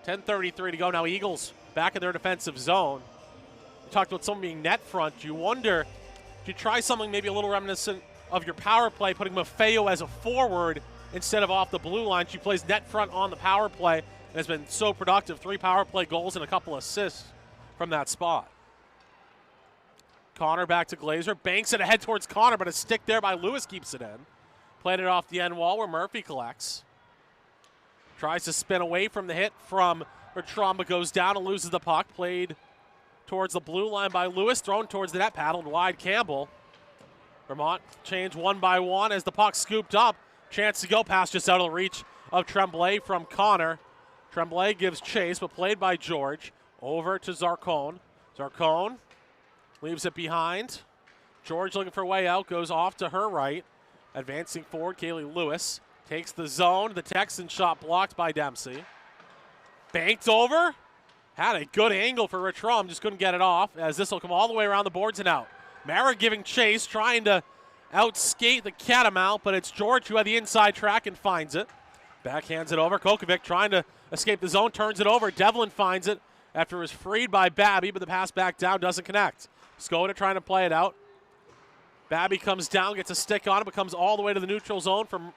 10:33 to go now. Eagles back in their defensive zone. We talked about someone being net front. You wonder if you try something maybe a little reminiscent of your power play, putting Maffeo as a forward instead of off the blue line. She plays net front on the power play and has been so productive. 3 power play goals and a couple assists from that spot. Connor back to Glazer. Banks it ahead towards Connor, but a stick there by Lewis keeps it in. Played it off the end wall where Murphy collects. Tries to spin away from the hit from Bertrand, but goes down and loses the puck. Played towards the blue line by Lewis. Thrown towards the net, paddled wide Campbell. Vermont change 1 by 1 as the puck scooped up. Chance to go past just out of the reach of Tremblay from Connor. Tremblay gives chase, but played by George. Over to Zarcone. Zarcone leaves it behind. George looking for a way out, goes off to her right. Advancing forward, Kaylee Lewis takes the zone. The Texan shot blocked by Dempsey. Banked over. Had a good angle for Rich Rum, just couldn't get it off as this will come all the way around the boards and out. Mara giving chase, trying to outskate the Catamount, but it's George who had the inside track and finds it. Backhands it over. Kokovic trying to escape the zone, turns it over. Devlin finds it after it was freed by Babby, but the pass back down doesn't connect. Skoda trying to play it out. Babby comes down, gets a stick on it, but comes all the way to the neutral zone from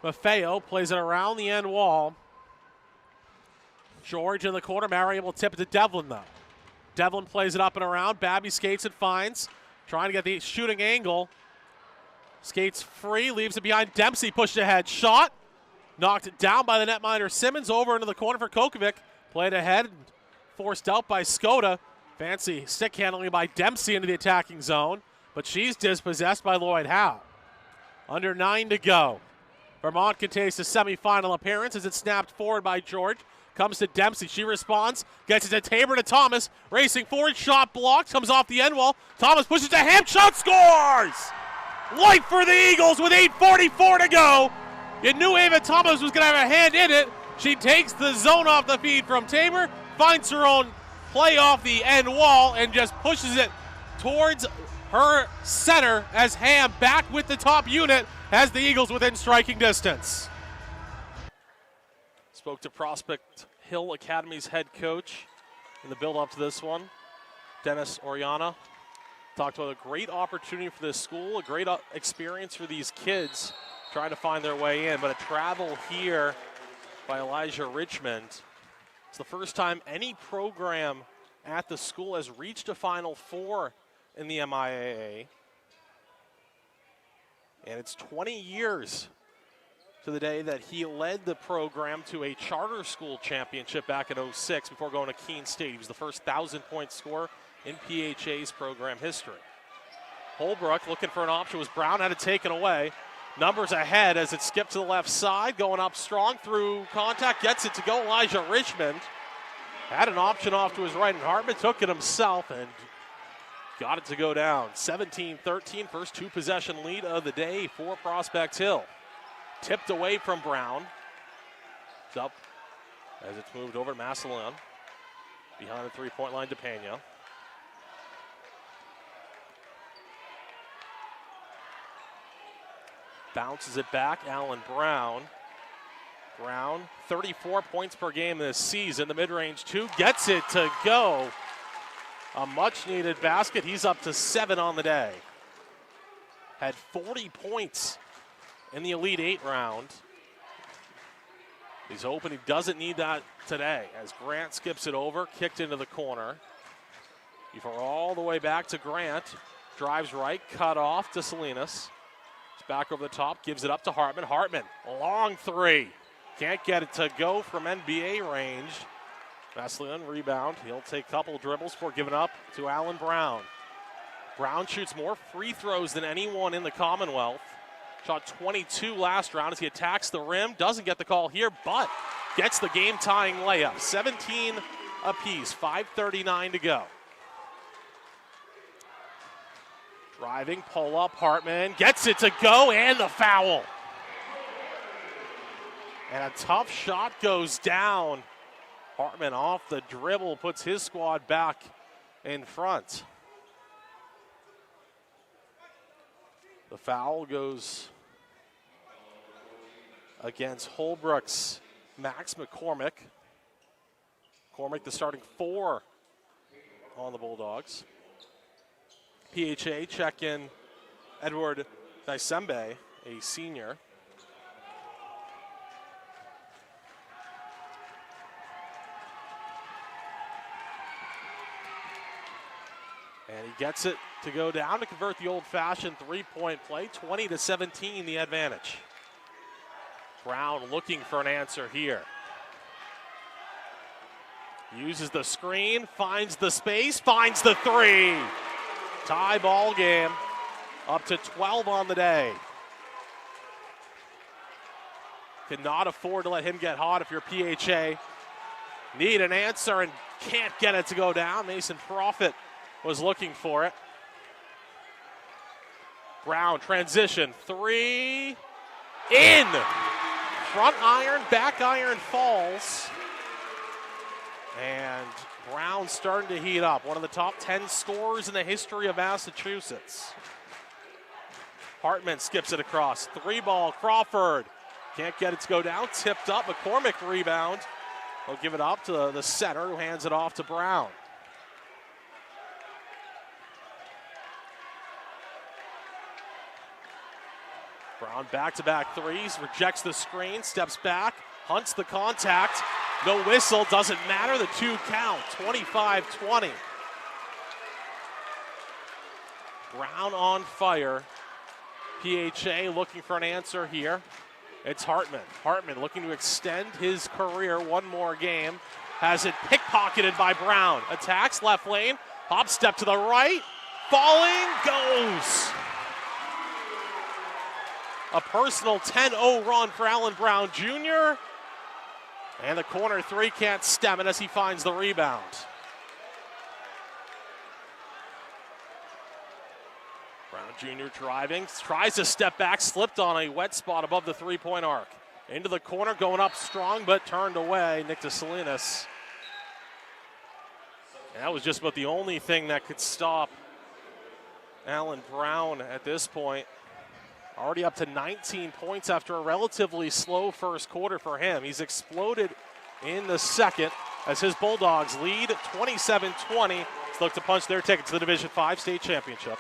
Maffeo. Plays it around the end wall. George in the corner. Mara able to tip it to Devlin, though. Devlin plays it up and around. Babby skates and finds. Trying to get the shooting angle. Skates free, leaves it behind. Dempsey pushed ahead. Shot. Knocked it down by the netminder Simmons. Over into the corner for Kokovic. Played ahead. Forced out by Skoda. Fancy stick handling by Dempsey into the attacking zone. But she's dispossessed by Lloyd Howe. Under 9 to go. Vermont can taste a semifinal appearance as it's snapped forward by George. Comes to Dempsey. She responds. Gets it to Tabor to Thomas. Racing forward. Shot blocked. Comes off the end wall. Thomas pushes to Ham. Shot scores! Life for the Eagles with 8:44 to go. You knew Ava Thomas was going to have a hand in it. She takes the zone off the feed from Tabor. Finds her own play off the end wall and just pushes it towards her center as Ham back with the top unit has the Eagles within striking distance. Spoke to Prospect Hill Academy's head coach in the build-up to this one, Dennis Oriana. Talked about a great opportunity for this school, a great experience for these kids trying to find their way in, but a travel here by Elijah Richmond. It's the first time any program at the school has reached a Final Four in the MIAA. And it's 20 years to the day that he led the program to a charter school championship back in '06 before going to Keene State. He was the first 1,000-point scorer in PHA's program history. Holbrook looking for an option was Brown, had it taken away. Numbers ahead as it skipped to the left side, going up strong through contact, gets it to go. Elijah Richmond had an option off to his right, and Hartman took it himself and got it to go down. 17-13, first 2-possession lead of the day for Prospect Hill. Tipped away from Brown. It's up as it's moved over to Massillon. Behind the three-point line to Pena. Bounces it back, Allen Brown. Brown, 34 points per game this season. The mid-range 2 gets it to go. A much-needed basket. He's up to 7 on the day. Had 40 points in the Elite 8 round. He's hoping he doesn't need that today as Grant skips it over, kicked into the corner. Before all the way back to Grant. Drives right, cut off to Salinas. It's back over the top, gives it up to Hartman. Hartman, a long 3. Can't get it to go from NBA range. Massillon rebound. He'll take a couple dribbles before giving up to Allen Brown. Brown shoots more free throws than anyone in the Commonwealth. Shot 22 last round as he attacks the rim. Doesn't get the call here, but gets the game-tying layup. 17 apiece, 5:39 to go. Driving, pull up, Hartman gets it to go, and the foul. And a tough shot goes down. Hartman off the dribble, puts his squad back in front. The foul goes against Holbrook's Max McCormick. McCormick, the starting 4 on the Bulldogs. PHA check in Edward Daisembe, a senior. And he gets it to go down to convert the old-fashioned three-point play. 20-17, the advantage. Brown looking for an answer here. Uses the screen, finds the space, finds the three. Tie ball game, up to 12 on the day. Cannot afford to let him get hot if you're PHA. Need an answer and can't get it to go down. Mason Profit was looking for it. Brown, transition, three, in! Front iron, back iron falls. And Brown starting to heat up. One of the top 10 scorers in the history of Massachusetts. Hartman skips it across. Three ball, Crawford. Can't get it to go down. Tipped up, McCormick rebound. He'll give it up to the center who hands it off to Brown. Brown back-to-back threes, rejects the screen, steps back, hunts the contact. No whistle, doesn't matter, the 2 count, 25-20. Brown on fire. PHA looking for an answer here. It's Hartman. Hartman looking to extend his career one more game. Has it pickpocketed by Brown. Attacks left lane, hop step to the right, falling, goes. A personal 10-0 run for Allen Brown Jr. And the corner three can't stem it as he finds the rebound. Brown Jr. driving, tries to step back, slipped on a wet spot above the three-point arc. Into the corner, going up strong, but turned away. Nick DeSalinas. And that was just about the only thing that could stop Allen Brown at this point. Already up to 19 points after a relatively slow first quarter for him. He's exploded in the second as his Bulldogs lead 27-20. Let's look to punch their ticket to the Division V state championship.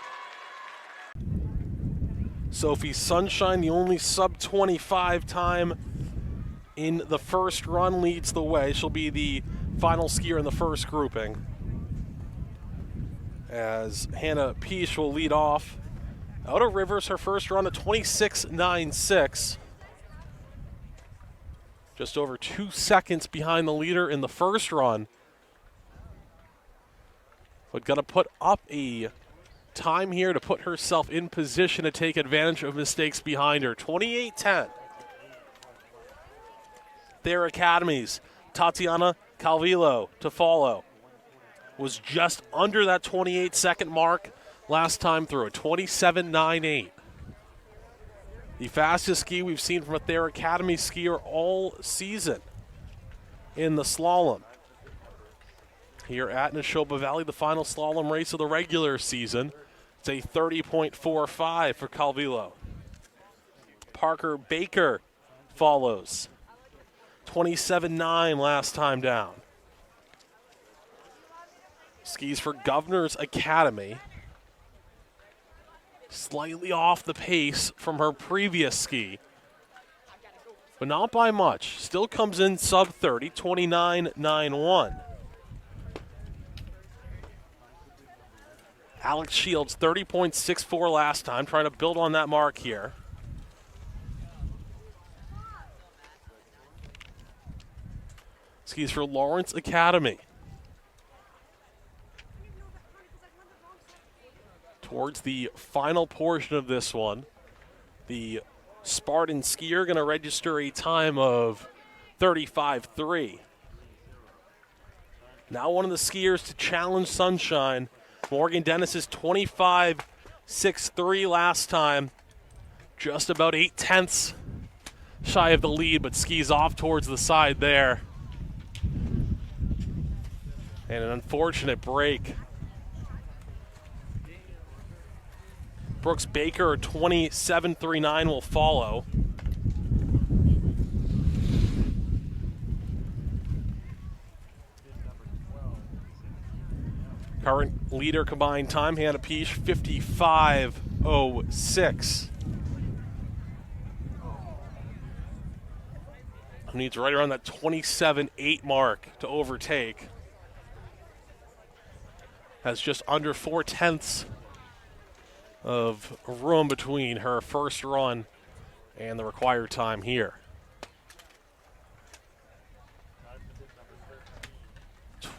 Sophie Sunshine, the only sub-25 time in the first run, leads the way. She'll be the final skier in the first grouping, as Hannah Peace will lead off. Outer Rivers, her first run at 26.96. Just over 2 seconds behind the leader in the first run. But got to put up a time here to put herself in position to take advantage of mistakes behind her. 28-10. Their academies, Tatiana Calvillo to follow. Was just under that 28-second mark last time through, a 27.98. The fastest ski we've seen from a Thayer Academy skier all season in the slalom. Here at Neshoba Valley, the final slalom race of the regular season. It's a 30.45 for Calvillo. Parker Baker follows. 27.9 last time down. Skis for Governor's Academy. Slightly off the pace from her previous ski, but not by much. Still comes in sub 30, 29.91. Alex Shields, 30.64 last time, trying to build on that mark here. Skis for Lawrence Academy. Towards the final portion of this one, the Spartan skier going to register a time of 35.3. Now one of the skiers to challenge Sunshine. Morgan Dennis is 25.63 last time. Just about 0.8 shy of the lead, but skis off towards the side there. And an unfortunate break. Brooks Baker, 27.39, will follow. Current leader combined time, Hannah Peach, 55:06. Needs right around that 27:8 mark to overtake. Has just under 4/10 of room between her first run and the required time here.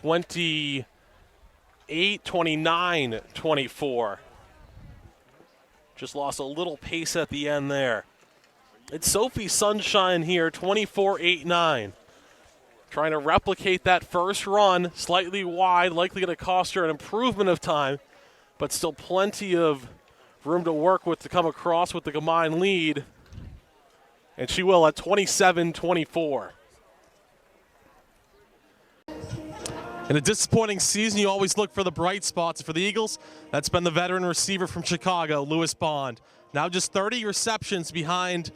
28, 29, 24. Just lost a little pace at the end there. It's Sophie Sunshine here, 24.89. Trying to replicate that first run, slightly wide, likely going to cost her an improvement of time, but still plenty of room to work with to come across with the combined lead. And she will at 27-24. In a disappointing season, you always look for the bright spots. For the Eagles, that's been the veteran receiver from Chicago, Lewis Bond. Now just 30 receptions behind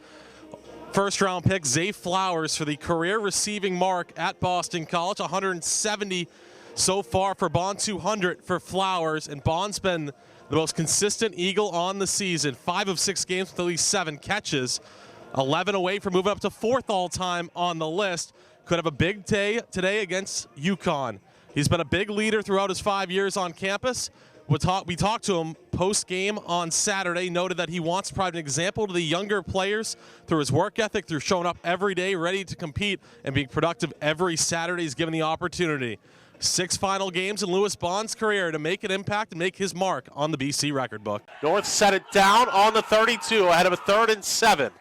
first-round pick Zay Flowers for the career receiving mark at Boston College. 170 so far for Bond, 200 for Flowers. And Bond's been the most consistent Eagle on the season. 5 of 6 games with at least 7 catches. 11 away from moving up to 4th all-time on the list. Could have a big day today against UConn. He's been a big leader throughout his 5 years on campus. We talked to him post-game on Saturday, noted that he wants to provide an example to the younger players through his work ethic, through showing up every day, ready to compete, and being productive every Saturday he's given the opportunity. 6 final games in Lewis Bond's career to make an impact and make his mark on the BC record book. North set it down on the 32, ahead of a 3rd and 7.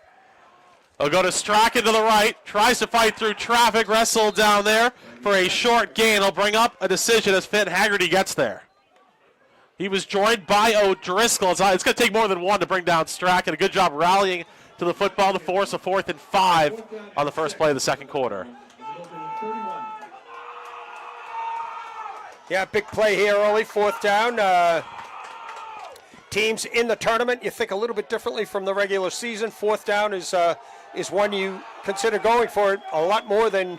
They'll go to Strachan to the right, tries to fight through traffic, wrestled down there for a short gain. He'll bring up a decision as Finn Haggerty gets there. He was joined by O'Driscoll. It's going to take more than one to bring down Strachan. A good job rallying to the football to force a 4th and 5 on the first play of the second quarter. Yeah, big play here early, 4th down. Teams in the tournament, you think a little bit differently from the regular season. 4th down is one you consider going for it a lot more than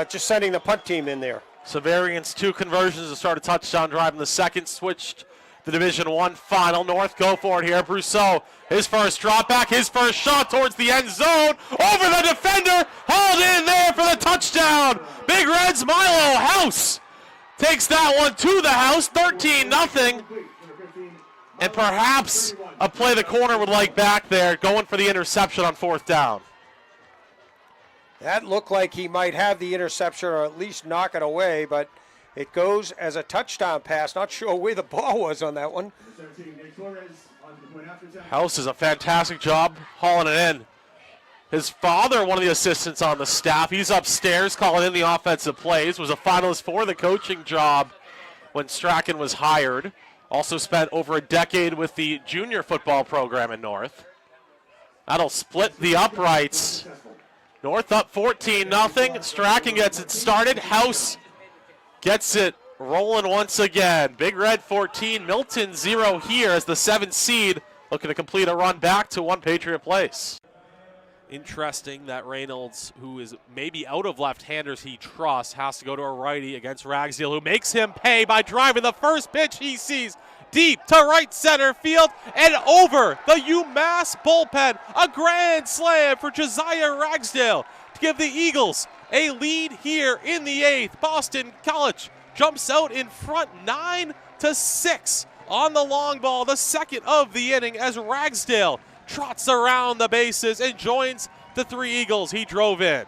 just sending the punt team in there. Severian's 2 conversions to start a touchdown drive in the second. Switched the Division I final. North go for it here. Brousseau, his first drop back, his first shot towards the end zone. Over the defender, hauled in there for the touchdown. Big Reds, Milo House takes that one to the house, 13-0. And perhaps a play the corner would like back there, going for the interception on 4th down. That looked like he might have the interception or at least knock it away, but it goes as a touchdown pass. Not sure where the ball was on that one. House does a fantastic job hauling it in. His father, one of the assistants on the staff, he's upstairs calling in the offensive plays, was a finalist for the coaching job when Strachan was hired. Also spent over a decade with the junior football program in North. That'll split the uprights. North up 14-0. Strachan gets it started. House gets it rolling once again. Big Red 14, Milton 0 here as the 7th seed looking to complete a run back to one Patriot Place. Interesting that Reynolds, who is maybe out of left-handers he trusts, has to go to a righty against Ragsdale, who makes him pay by driving the first pitch he sees deep to right center field and over the UMass bullpen. A grand slam for Josiah Ragsdale to give the Eagles a lead here in the 8th. Boston College jumps out in front 9-6 on the long ball, the second of the inning, as Ragsdale trots around the bases and joins the 3 Eagles he drove in.